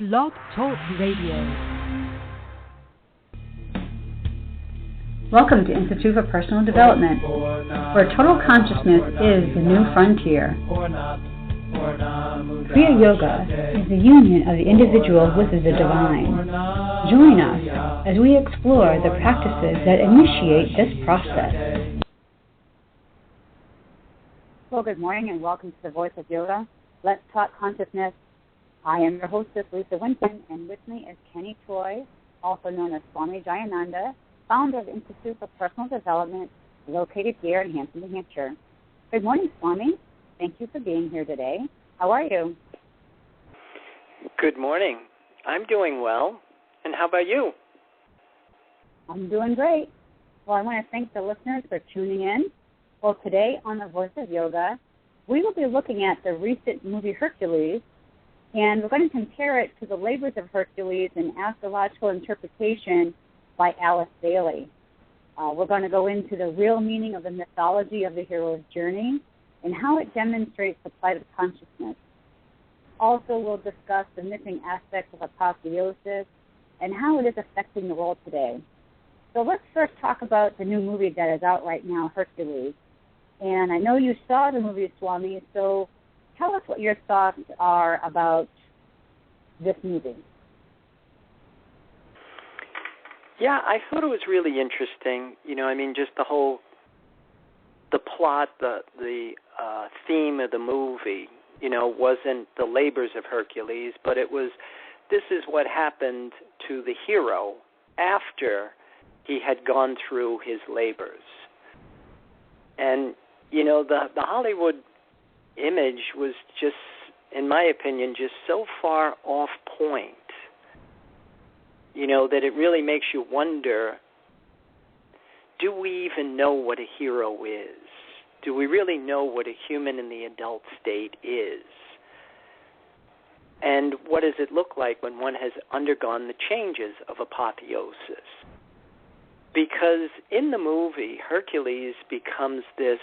Blog Talk Radio. Welcome to Institute for Personal Development, where total consciousness is the new frontier. Kriya Yoga is the union of the individual with the divine. Join us as we explore the practices that initiate this process. Well, good morning and welcome to the Voice of Yoga. Let's talk consciousness. I am your hostess, Lisa Winton, and with me is Kenny Troy, also known as Swami Jayananda, founder of the Institute for Personal Development, located here in Hampton, New Hampshire. Good morning, Swami. Thank you for being here today. How are you? Good morning. I'm doing well. And how about you? I'm doing great. Well, I want to thank the listeners for tuning in. Well, today on the Voice of Yoga, we will be looking at the recent movie Hercules, and we're going to compare it to the labors of Hercules in astrological interpretation by Alice Bailey. We're going to go into the real meaning of the mythology of the hero's journey and how it demonstrates the plight of consciousness. Also, we'll discuss the missing aspects of Apotheosis and how it is affecting the world today. So let's first talk about the new movie that is out right now, Hercules. And I know you saw the movie, Swami, so tell us what your thoughts are about this movie. Yeah, I thought it was really interesting. Just the plot, the theme of the movie, wasn't the labors of Hercules, but it was, this is what happened to the hero after he had gone through his labors. And, the Hollywood image was just, in my opinion, just so far off point, that it really makes you wonder, do we even know what a hero is? Do we really know what a human in the adult state is? And what does it look like when one has undergone the changes of apotheosis? Because in the movie, Hercules becomes this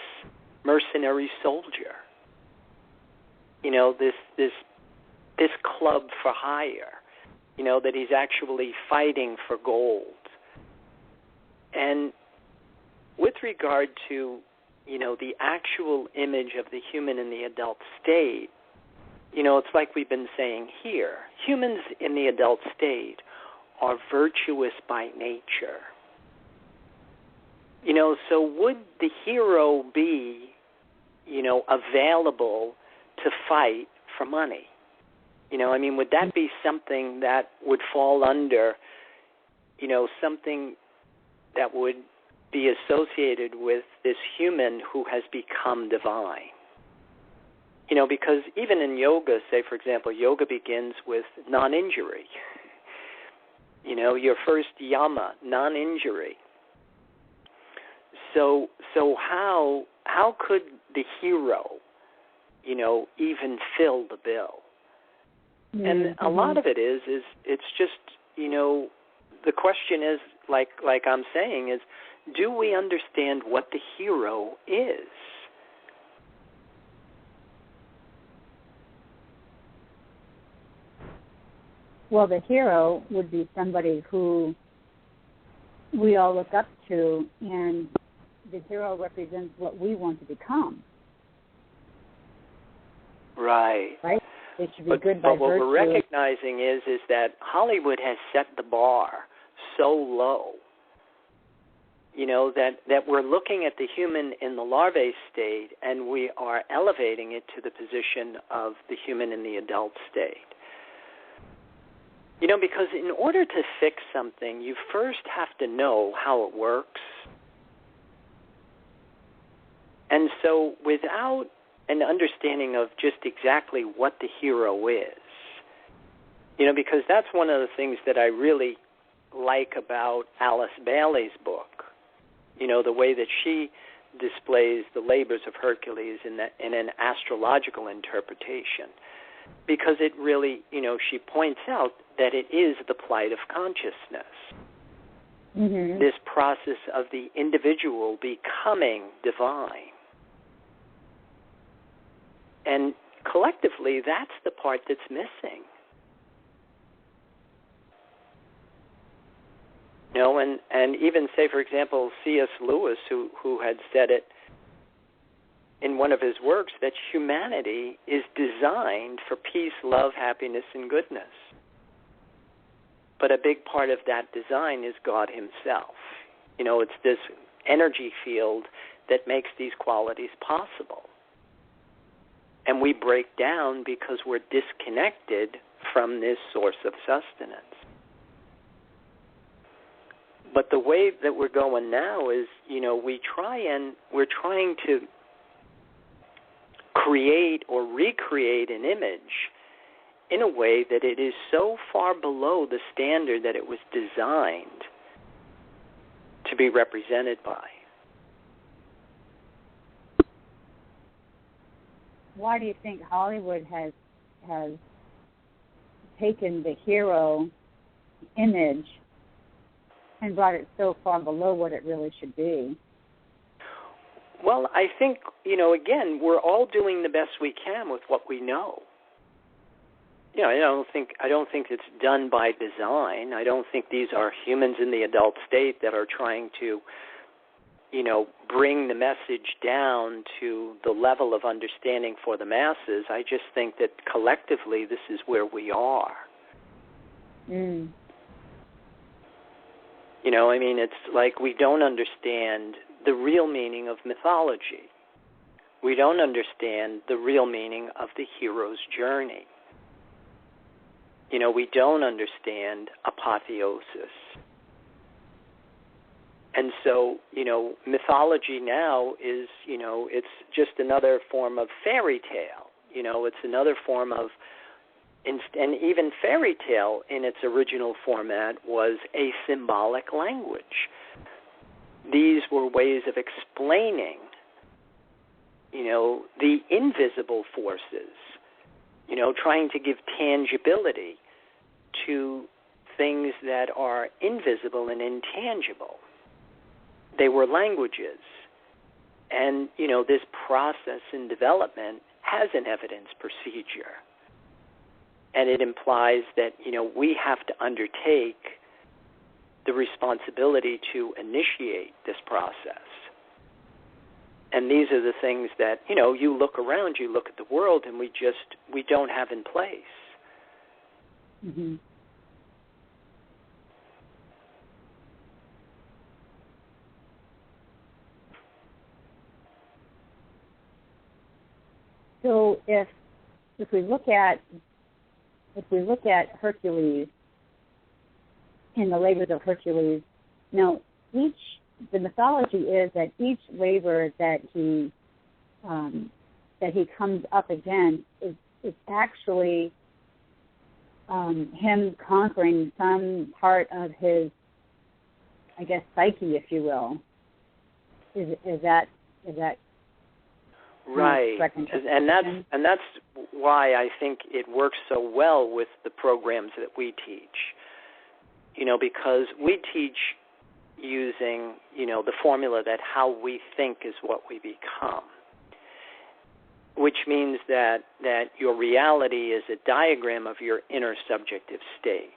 mercenary soldier. This club for hire, that he's actually fighting for gold. And with regard to, the actual image of the human in the adult state, it's like we've been saying here. Humans in the adult state are virtuous by nature. So would the hero be, available to fight for money? Would that be something that would fall under, something that would be associated with this human who has become divine? Because even in yoga, say, for example, yoga begins with non-injury. Your first yama, non-injury. So how could the hero, even fill the bill? Mm-hmm. And a lot of it is it's just, the question is, like I'm saying, is do we understand what the hero is? Well, the hero would be somebody who we all look up to, and the hero represents what we want to become. Right. Right? It should be good by virtue. But what we're recognizing is that Hollywood has set the bar so low, that we're looking at the human in the larvae state and we are elevating it to the position of the human in the adult state. Because in order to fix something, you first have to know how it works. And so without an understanding of just exactly what the hero is, because that's one of the things that I really like about Alice Bailey's book, the way that she displays the labors of Hercules in an astrological interpretation. Because it really, she points out that it is the plight of consciousness. Mm-hmm. This process of the individual becoming divine. And collectively, that's the part that's missing. And even say, for example, C.S. Lewis, who had said it in one of his works, that humanity is designed for peace, love, happiness, and goodness. But a big part of that design is God himself. It's this energy field that makes these qualities possible. And we break down because we're disconnected from this source of sustenance. But the way that we're going now is, we're trying to create or recreate an image in a way that it is so far below the standard that it was designed to be represented by. Why do you think Hollywood has taken the hero image and brought it so far below what it really should be? Well, I think, again, we're all doing the best we can with what we know. I don't think it's done by design. I don't think these are humans in the adult state that are trying to, bring the message down to the level of understanding for the masses. I just think that collectively this is where we are. It's like we don't understand the real meaning of mythology. We don't understand the real meaning of the hero's journey. We don't understand apotheosis. And so, mythology now is, it's just another form of fairy tale. It's another form of, and even fairy tale in its original format was a symbolic language. These were ways of explaining, the invisible forces, trying to give tangibility to things that are invisible and intangible. They were languages. And, this process in development has an evidence procedure. And it implies that, we have to undertake the responsibility to initiate this process. And these are the things that, you look around, you look at the world, and we don't have in place. Mm-hmm. So if we look at Hercules in the labors of Hercules, now the mythology is that each labor that he comes up against is actually him conquering some part of his, I guess, psyche, if you will. Is that right? And that's why I think it works so well with the programs that we teach. Because we teach using, the formula that how we think is what we become, which means that your reality is a diagram of your inner subjective state.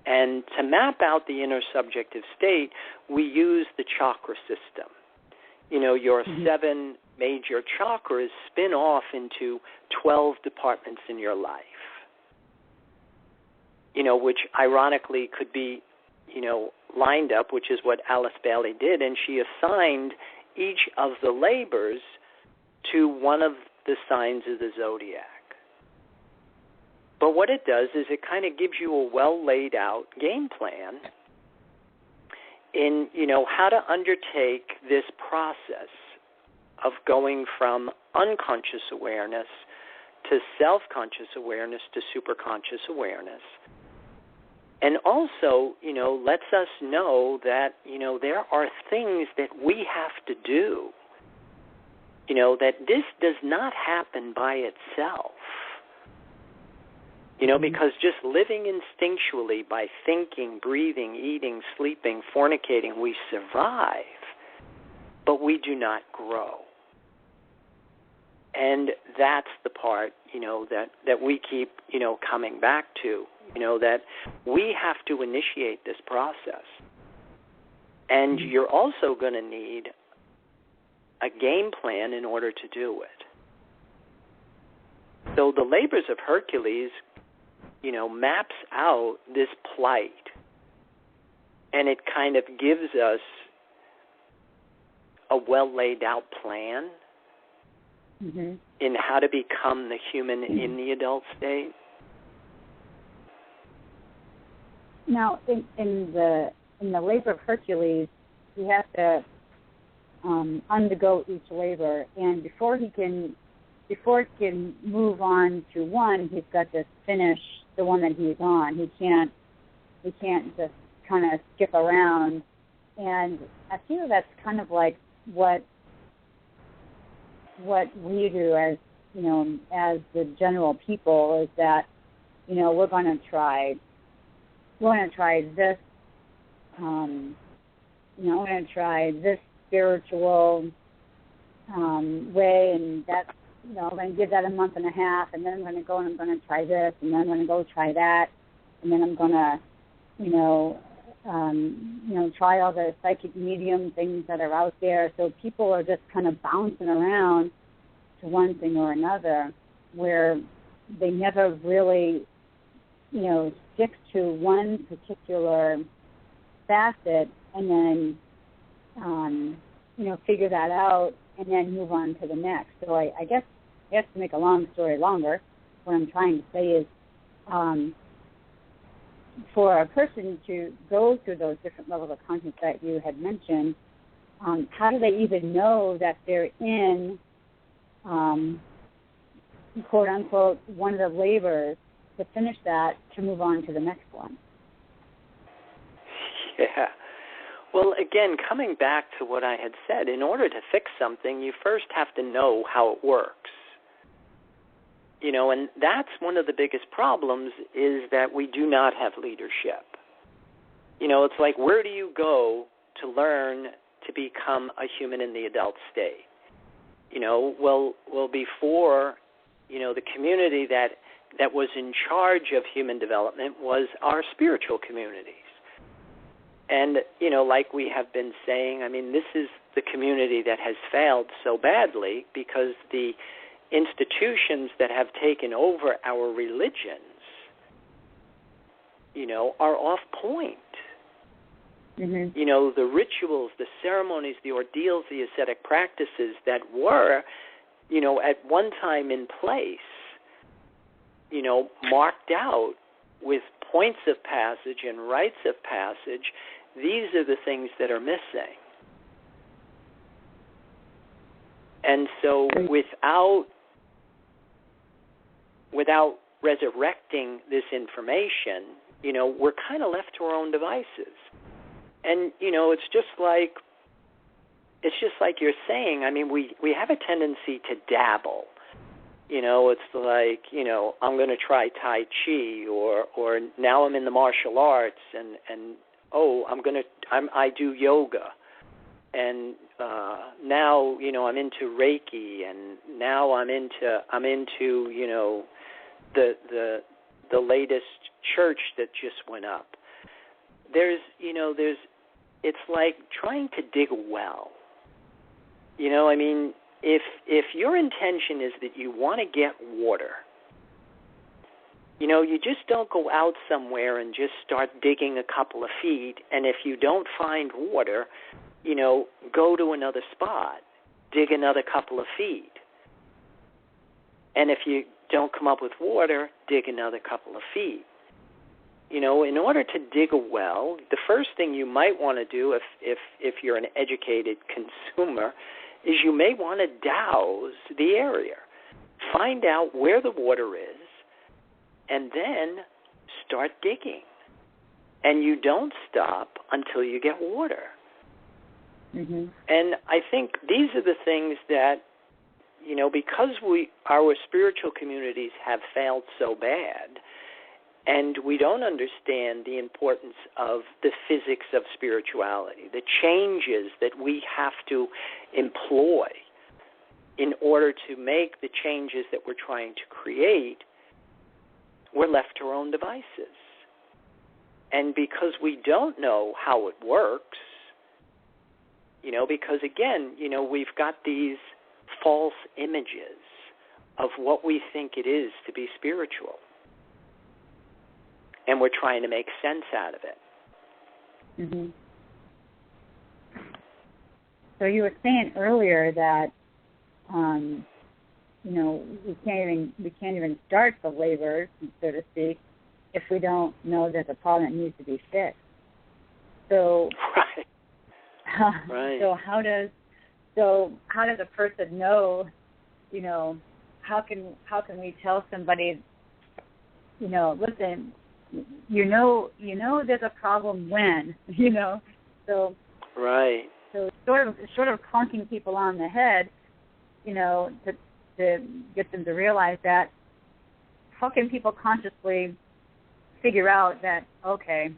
And to map out the inner subjective state, we use the chakra system. Your 7 major chakras spin off into 12 departments in your life, which ironically could be, lined up, which is what Alice Bailey did, and she assigned each of the labors to one of the signs of the zodiac. But what it does is it kind of gives you a well-laid out game plan in, how to undertake this process of going from unconscious awareness to self-conscious awareness to superconscious awareness. And also, lets us know that, there are things that we have to do, that this does not happen by itself. Because just living instinctually by thinking, breathing, eating, sleeping, fornicating, we survive, but we do not grow. And that's the part, that we keep, coming back to, that we have to initiate this process. And you're also going to need a game plan in order to do it. So the labors of Hercules, maps out this plight. And it kind of gives us a well-laid-out plan in how to become the human in the adult state. Now, in the labor of Hercules, he has to undergo each labor, and before he can move on to one, he's got to finish the one that he's on. He can't just kind of skip around. And I feel that's kind of like what we do as the general people, is that we're going to try this. We're going to try this spiritual way, and that's, I'm going to give that a month and a half, and then I'm going to go and I'm going to try this, and then I'm going to go try that, and then I'm going to, try all the psychic medium things that are out there. So people are just kind of bouncing around to one thing or another, where they never really, stick to one particular facet and then, figure that out and then move on to the next. So I guess to make a long story longer, what I'm trying to say is, for a person to go through those different levels of consciousness that you had mentioned, how do they even know that they're in, quote unquote, one of the labors to finish that to move on to the next one? Yeah. Well, again, coming back to what I had said, in order to fix something, you first have to know how it works. And that's one of the biggest problems, is that we do not have leadership. It's like, where do you go to learn to become a human in the adult state? Well, before, the community that was in charge of human development was our spiritual communities. And, like we have been saying, this is the community that has failed so badly, because the institutions that have taken over our religions, are off point. The rituals, the ceremonies, the ordeals, the ascetic practices that were, at one time in place, marked out with points of passage and rites of passage, these are the things that are missing. And so without resurrecting this information, we're kind of left to our own devices. And, it's just like you're saying, we have a tendency to dabble. It's like, I'm going to try Tai Chi, or now I'm in the martial arts, and I do yoga, and now, I'm into Reiki, and now I'm into the latest church that just went up. It's like trying to dig a well. If your intention is that you want to get water, you just don't go out somewhere and just start digging a couple of feet, and if you don't find water, go to another spot, dig another couple of feet. And if you don't come up with water, dig another couple of feet. In order to dig a well, the first thing you might want to do, if you're an educated consumer, is you may want to douse the area. Find out where the water is, and then start digging. And you don't stop until you get water. And I think these are the things that, because our spiritual communities have failed so bad, and we don't understand the importance of the physics of spirituality, the changes that we have to employ in order to make the changes that we're trying to create, we're left to our own devices. And because we don't know how it works, because again, we've got these false images of what we think it is to be spiritual. And we're trying to make sense out of it. Mm-hmm. So you were saying earlier that, we can't even start the labor, so to speak, if we don't know there's a problem that needs to be fixed. So, right. So how does a person know? How can we tell somebody? Listen. There's a problem when. So. Right. So sort of clunking people on the head, to get them to realize that. How can people consciously figure out that, okay,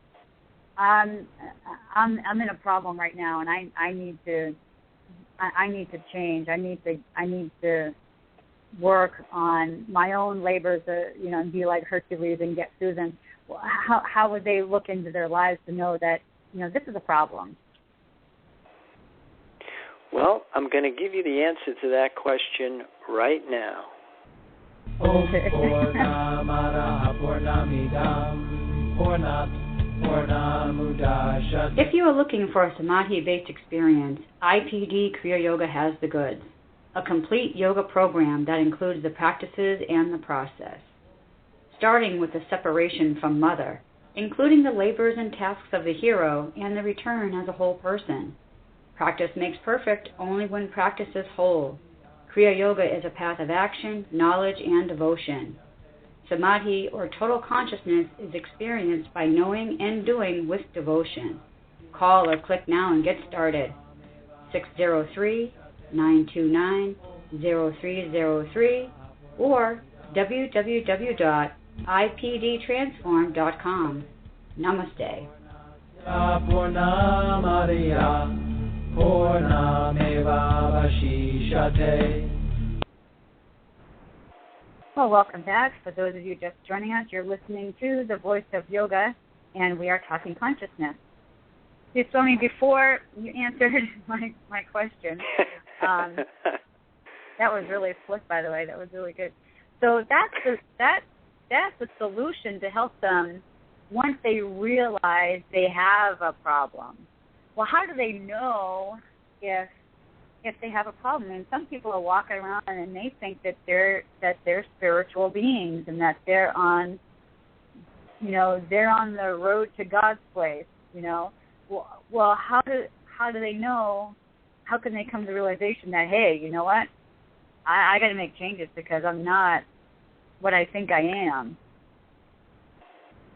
I'm in a problem right now, and I need to change. I need to work on my own labors, and be like Hercules and get through them. Well, how would they look into their lives to know that this is a problem? Well, I'm going to give you the answer to that question right now. If you are looking for a Samadhi-based experience, IPD Kriya Yoga has the goods. A complete yoga program that includes the practices and the process. Starting with the separation from mother, including the labors and tasks of the hero and the return as a whole person. Practice makes perfect only when practice is whole. Kriya Yoga is a path of action, knowledge, and devotion. Samadhi, or total consciousness, is experienced by knowing and doing with devotion. Call or click now and get started. 603-929-0303 or www.ipdtransform.com. Namaste. Well, welcome back. For those of you just joining us, you're listening to The Voice of Yoga, and we are talking consciousness. See, Swami, before you answered my question, that was really slick, by the way. That was really good. So that's the solution to help them once they realize they have a problem. Well, how do they know if they have a problem? And some people are walking around and they think that they're spiritual beings and that they're on the road to God's place. Well, how do they know? How can they come to the realization that, hey, you know what? I got to make changes because I'm not what I think I am.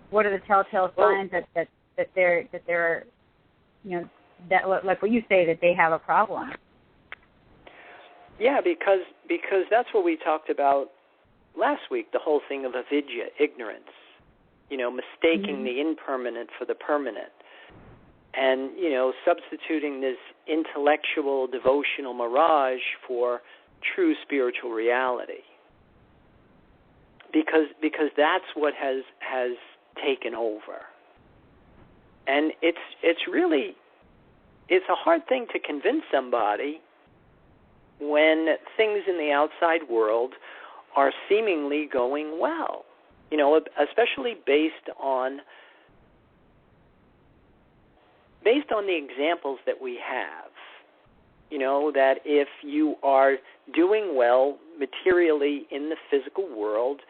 What are the telltale signs that they're that like what you say, that they have a problem? Yeah, because that's what we talked about last week. The whole thing of avidya, ignorance. Mistaking the impermanent for the permanent, and substituting this intellectual devotional mirage for true spiritual reality. Because that's what has taken over. And it's really a hard thing to convince somebody when things in the outside world are seemingly going well. Especially based on the examples that we have. That if you are doing well materially in the physical world,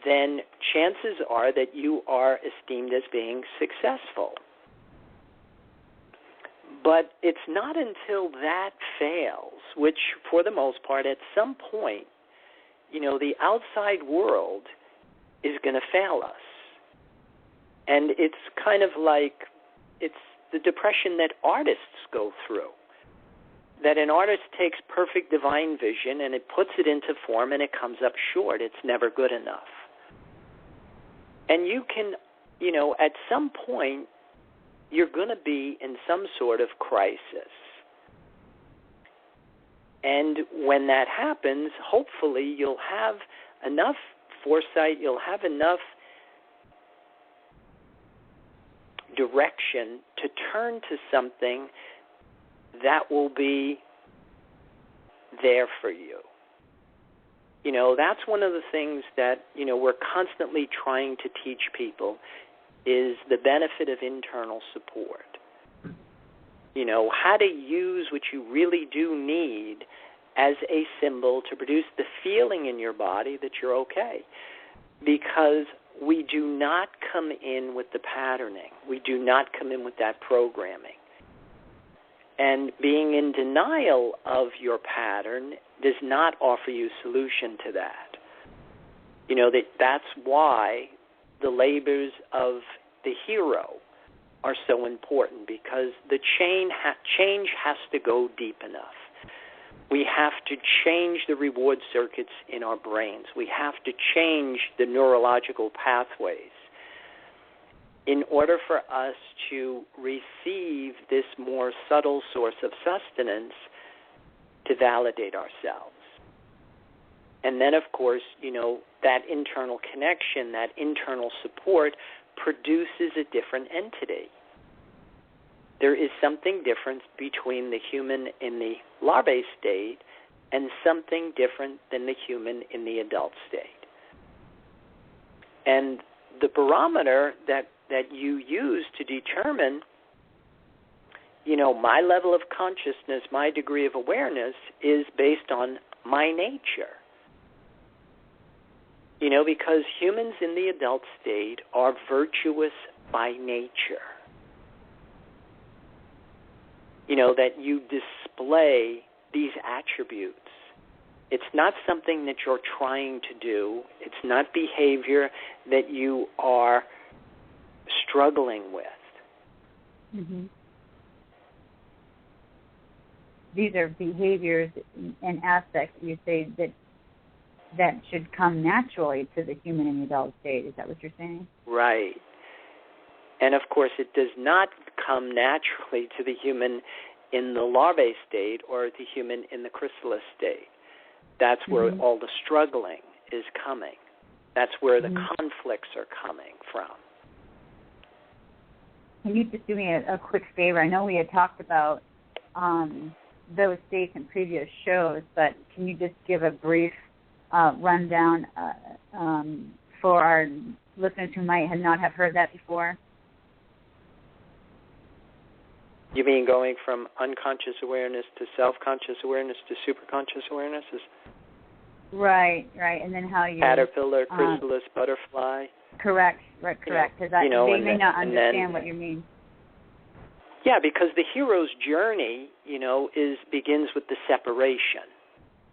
then chances are that you are esteemed as being successful. But it's not until that fails, which for the most part at some point, the outside world is going to fail us. And it's kind of like, it's the depression that artists go through. That an artist takes perfect divine vision and it puts it into form and it comes up short. It's never good enough. And you can, at some point, you're going to be in some sort of crisis. And when that happens, hopefully you'll have enough foresight, you'll have enough direction to turn to something that will be there for you. You know, that's one of the things that, you know, we're constantly trying to teach people is the benefit of internal support. You know, how to use what you really do need as a symbol to produce the feeling in your body that you're okay. Because we do not come in with the patterning. We do not come in with that programming. And being in denial of your pattern does not offer you a solution to that. You know, that's why the labors of the hero are so important, because the change has to go deep enough. We have to change the reward circuits in our brains. We have to change the neurological pathways in order for us to receive this more subtle source of sustenance to validate ourselves. And then, of course, you know, that internal connection, that internal support produces a different entity. There is something different between the human in the larvae state and something different than the human in the adult state. And the barometer that you use to determine, you know, my level of consciousness, my degree of awareness is based on my nature. You know, because humans in the adult state are virtuous by nature. You know, that you display these attributes. It's not something that you're trying to do. It's not behavior that you are struggling with. Mm-hmm. These are behaviors and aspects, you say, that should come naturally to the human in the adult state. Is that what you're saying? Right. And, of course, it does not come naturally to the human in the larvae state or the human in the chrysalis state. That's where all the struggling is coming. That's where the conflicts are coming from. Can you just do me a quick favor? I know we had talked about those states in previous shows, but can you just give a brief rundown for our listeners who might not have heard that before? You mean going from unconscious awareness to self-conscious awareness to superconscious awareness? Right, and then how you... Caterpillar, chrysalis, butterfly. Correct, because they may not understand what you mean. Yeah, because the hero's journey, you know, begins with the separation.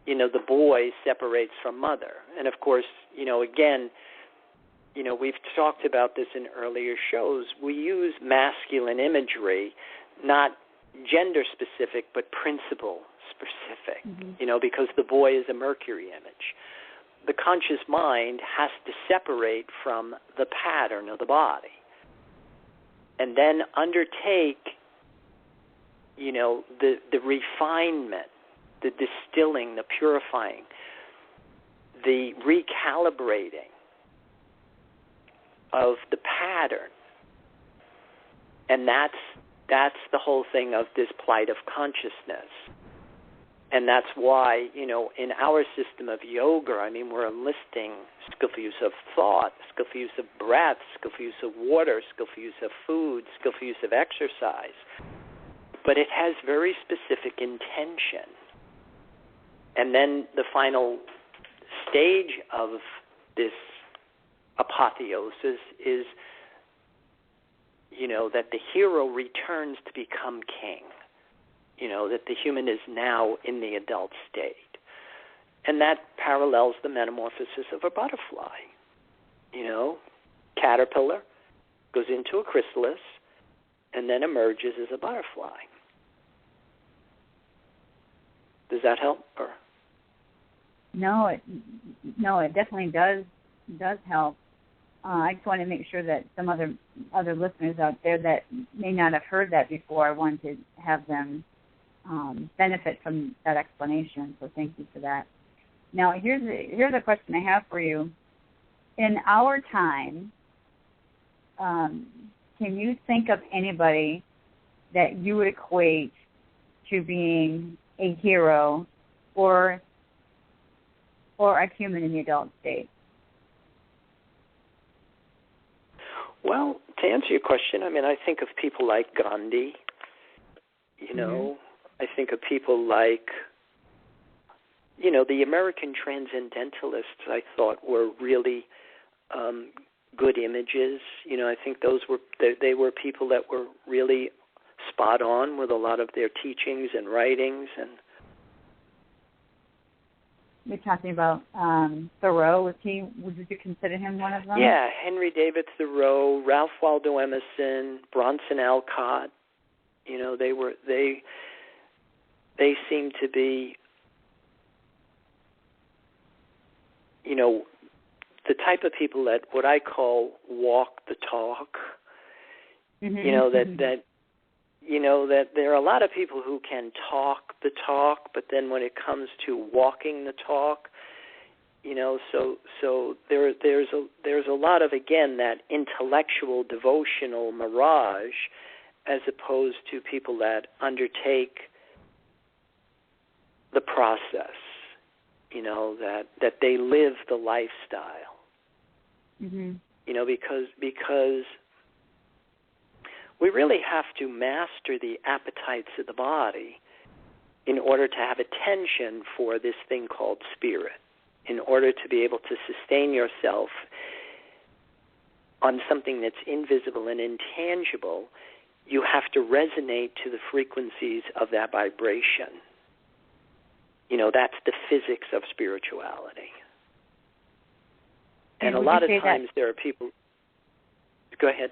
You know, the boy separates from mother. And, of course, you know, again, you know, we've talked about this in earlier shows. We use masculine imagery, not gender-specific, but principle-specific, you know, because the boy is a Mercury image. The conscious mind has to separate from the pattern of the body and then undertake, you know, the refinement, the distilling, the purifying, the recalibrating of the pattern. And that's the whole thing of this plight of consciousness. And that's why, you know, in our system of yoga, I mean, we're enlisting skillful use of thought, skillful use of breath, skillful use of water, skillful use of food, skillful use of exercise. But it has very specific intention. And then the final stage of this apotheosis is, you know, that the hero returns to become king. You know, that the human is now in the adult state. And that parallels the metamorphosis of a butterfly. You know, caterpillar goes into a chrysalis and then emerges as a butterfly. Does that help? Or? No, it definitely does help. I just want to make sure that some other listeners out there that may not have heard that before, I want to have them benefit from that explanation. So thank you for that. Now, here's a question I have for you. In our time, can you think of anybody that you would equate to being a hero or a human in the adult state? Well, to answer your question, I mean, I think of people like Gandhi, you know, I think of people like, you know, the American transcendentalists I thought were really good images. You know, I think those were, they were people that were really spot on with a lot of their teachings and writings. And you're talking about Thoreau. Would you consider him one of them? Yeah, Henry David Thoreau, Ralph Waldo Emerson, Bronson Alcott. You know, they seem to be, you know, the type of people that what I call walk the talk. You know, that you know, that there are a lot of people who can talk the talk, but then when it comes to walking the talk, you know, so there's a lot of, again, that intellectual devotional mirage, as opposed to people that undertake the process, you know, that they live the lifestyle. You know, because we really have to master the appetites of the body in order to have attention for this thing called spirit, in order to be able to sustain yourself on something that's invisible and intangible. You have to resonate to the frequencies of that vibration. You know, that's the physics of spirituality. And a lot of times there are people... Go ahead.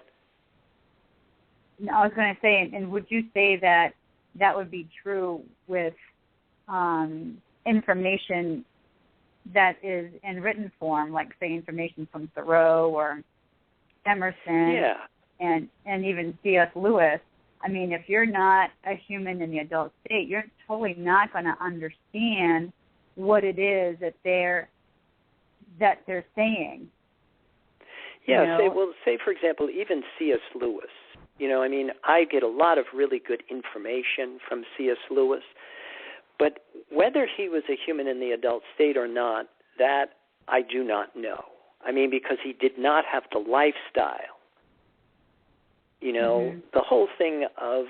No, I was going to say, and would you say that would be true with information that is in written form, like, say, information from Thoreau or Emerson, and even C.S. Lewis? I mean, if you're not a human in the adult state, you're totally not going to understand what it is that they're saying. Yeah, you know? say, for example, even C.S. Lewis. You know, I mean, I get a lot of really good information from C.S. Lewis, but whether he was a human in the adult state or not, that I do not know. I mean, because he did not have the lifestyle. You know, the whole thing of,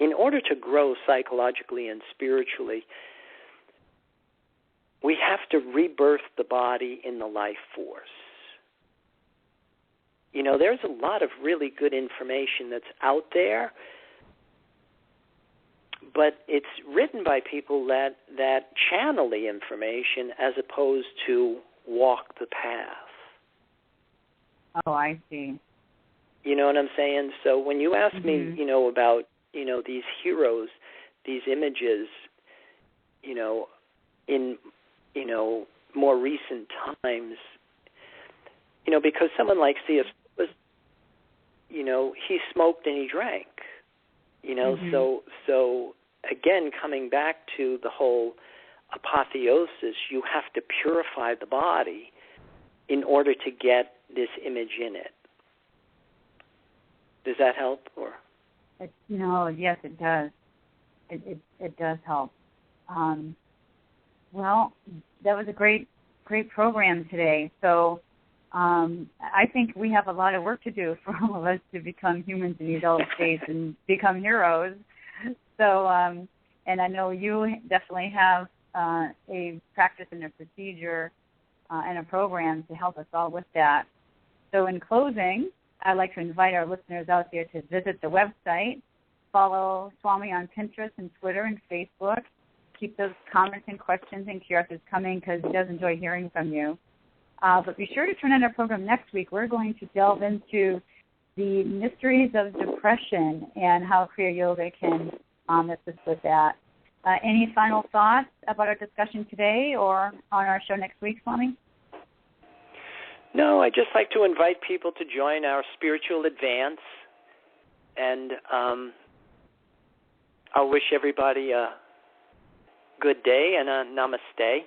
in order to grow psychologically and spiritually, we have to rebirth the body in the life force. You know, there's a lot of really good information that's out there, but it's written by people that channel the information as opposed to walk the path. Oh, I see. You know what I'm saying? So when you ask me, you know, about, you know, these heroes, these images, you know, in, you know, more recent times, you know, because someone like C.S. was, you know, he smoked and he drank, you know, so again, coming back to the whole apotheosis, you have to purify the body in order to get this image in it. Does that help? Or no, yes, it does. It does help. Well, that was a great program today. So I think we have a lot of work to do for all of us to become humans in the adult state and become heroes. So, and I know you definitely have a practice and a procedure and a program to help us all with that. So in closing, I'd like to invite our listeners out there to visit the website, follow Swami on Pinterest and Twitter and Facebook. Keep those comments and questions and curiosities coming because he does enjoy hearing from you. But be sure to tune in our program next week. We're going to delve into the mysteries of depression and how Kriya Yoga can assist with that. Any final thoughts about our discussion today or on our show next week, Swami? No, I'd just like to invite people to join our spiritual advance, and I'll wish everybody a good day and a namaste.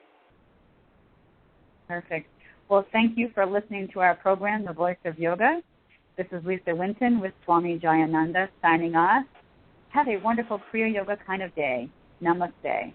Perfect. Well, thank you for listening to our program, The Voice of Yoga. This is Lisa Winton with Swami Jayananda signing off. Have a wonderful Kriya Yoga kind of day. Namaste.